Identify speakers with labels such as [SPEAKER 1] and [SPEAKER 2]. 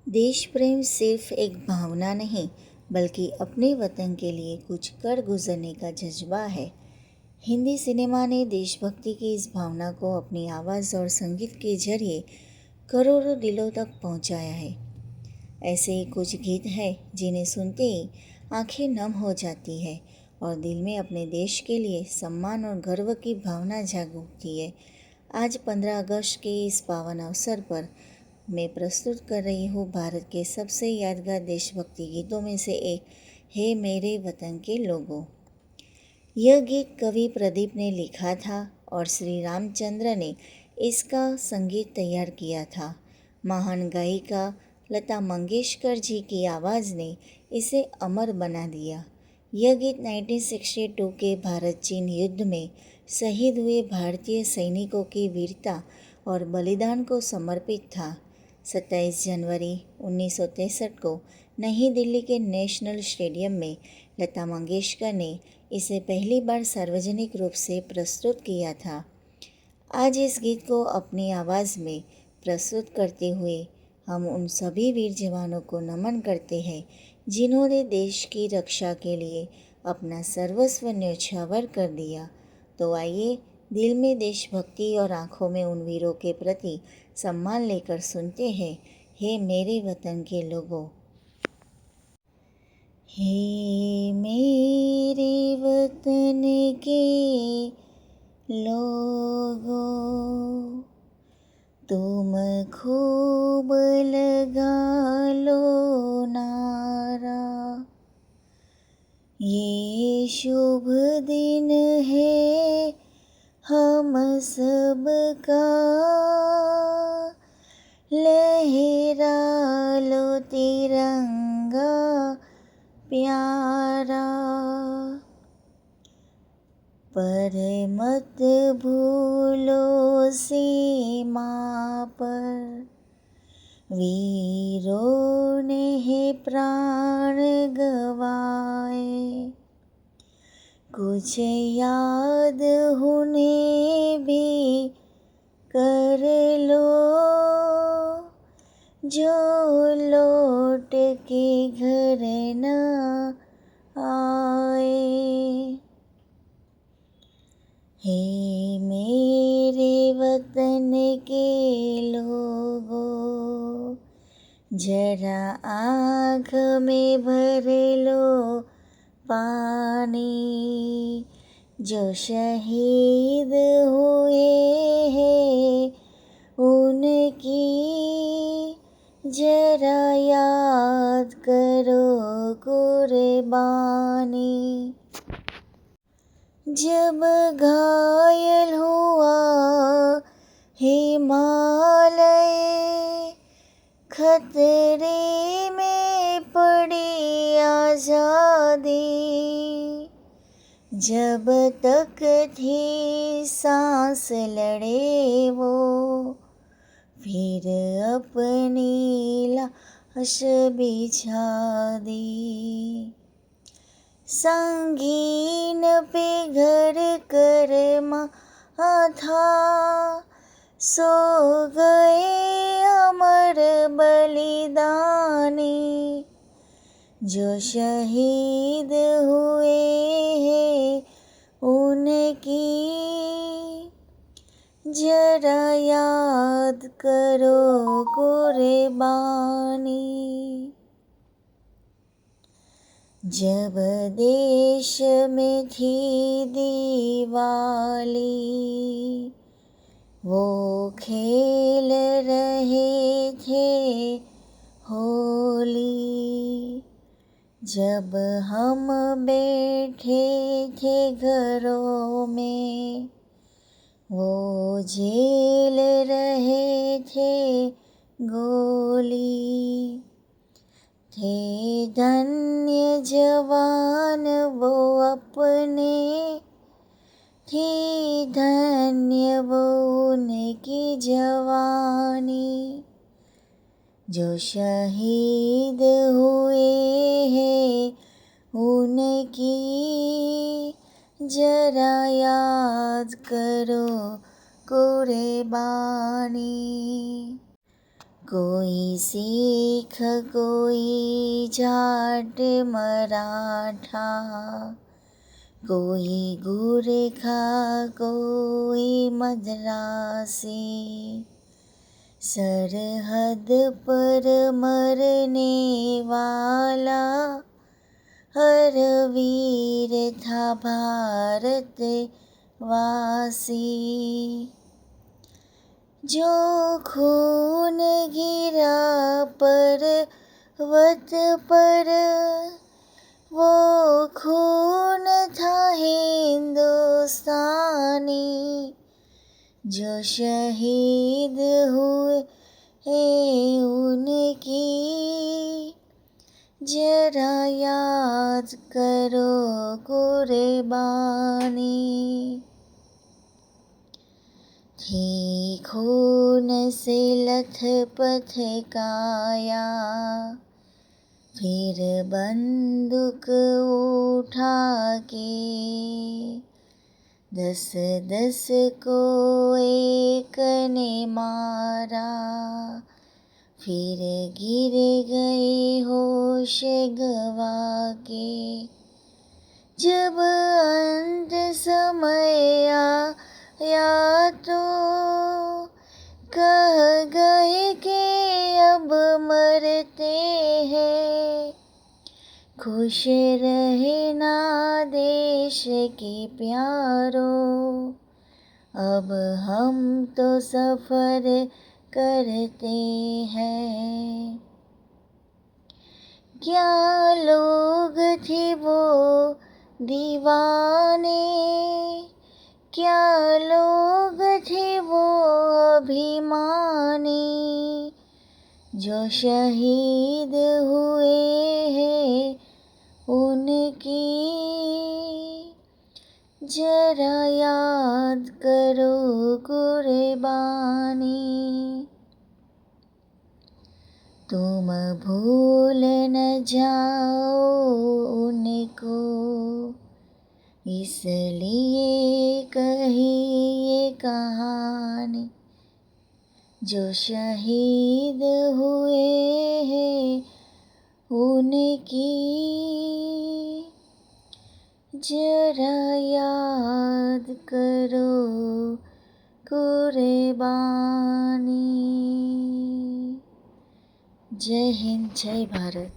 [SPEAKER 1] देश प्रेम सिर्फ एक भावना नहीं बल्कि अपने वतन के लिए कुछ कर गुजरने का जज्बा है। हिंदी सिनेमा ने देशभक्ति की इस भावना को अपनी आवाज़ और संगीत के जरिए करोड़ों दिलों तक पहुंचाया है। ऐसे ही कुछ गीत हैं जिन्हें सुनते ही आंखें नम हो जाती है और दिल में अपने देश के लिए सम्मान और गर्व की भावना जाग उठती है। आज 15 अगस्त के इस पावन अवसर पर मैं प्रस्तुत कर रही हूँ भारत के सबसे यादगार देशभक्ति गीतों में से एक, हे मेरे वतन के लोगों। यह गीत कवि प्रदीप ने लिखा था और श्री रामचंद्र ने इसका संगीत तैयार किया था। महान गायिका लता मंगेशकर जी की आवाज़ ने इसे अमर बना दिया। यह गीत 1962 के भारत चीन युद्ध में शहीद हुए भारतीय सैनिकों की वीरता और बलिदान को समर्पित था। 27 जनवरी 1963 को नई दिल्ली के नेशनल स्टेडियम में लता मंगेशकर ने इसे पहली बार सार्वजनिक रूप से प्रस्तुत किया था। आज इस गीत को अपनी आवाज़ में प्रस्तुत करते हुए हम उन सभी वीर जवानों को नमन करते हैं जिन्होंने देश की रक्षा के लिए अपना सर्वस्व न्यौछावर कर दिया। तो आइए दिल में देशभक्ति और आँखों में उन वीरों के प्रति सम्मान लेकर सुनते हैं, हे मेरे वतन के लोगों। हे मेरे वतन के लोगों, तुम खूब लगा लो नारा, ये शुभ दिन है हम सब का, लहरा लो तिरंगा प्यारा, पर मत भूलो सीमा पर वीरों ने प्राण गवाए, कुछ याद उन्हें भी कर लो जो लौट के घर न आए। हे मेरे वतन के लोगों, जरा आँख में भर लो पानी, जो शहीद हुए हैं उनकी जरा याद करो कुर्बानी। जब घायल हुआ हिमालय, खतरे में पड़ी आज़ादी, जब तक थी सांस लड़े वो फिर अपनी लाश बिछा दी, संगीन पे घर कर माथा, सो गए अमर बलिदानी, जो शहीद हुए हैं उनकी जरा याद करो कुर्बानी। जब देश में थी दिवाली, वो खेल रहे थे होली, जब हम बैठे थे घरों में, वो झेल रहे थे गोली, थे धन्य जवान वो अपने, थी धन्य वो उनकी जवानी, जो शहीद हुए हैं उनकी जरा याद करो कुर्बानी। कोई सिख कोई जाट मराठा, कोई गोरखा कोई मद्रासी, सरहद पर मरने वाला हर वीर था भारतवासी। जो खून गिरा पर्वत पर, वो खून था हिंदुस्तानी। जो शहीद हुए उनकी जरा याद करो कुर्बानी। थी खून से लथपथ काया, फिर बंदूक उठा के 10-10 को एक ने मारा, फिर गिर गए होश गवा के। जब अंत समय आया तो कह गए कि अब मरते हैं। खुश रहना देश के प्यारों, अब हम तो सफ़र करते हैं। क्या लोग थे वो दीवाने, क्या लोग थे वो अभिमानी, जो शहीद हुए हैं उनकी जरा याद करो कुर्बानी। तुम भूल न जाओ उनको, इसलिए कही ये कहानी। जो शहीद हुए हैं उनकी जरा याद करो कुर्बानी। जय हिंद, जय भारत।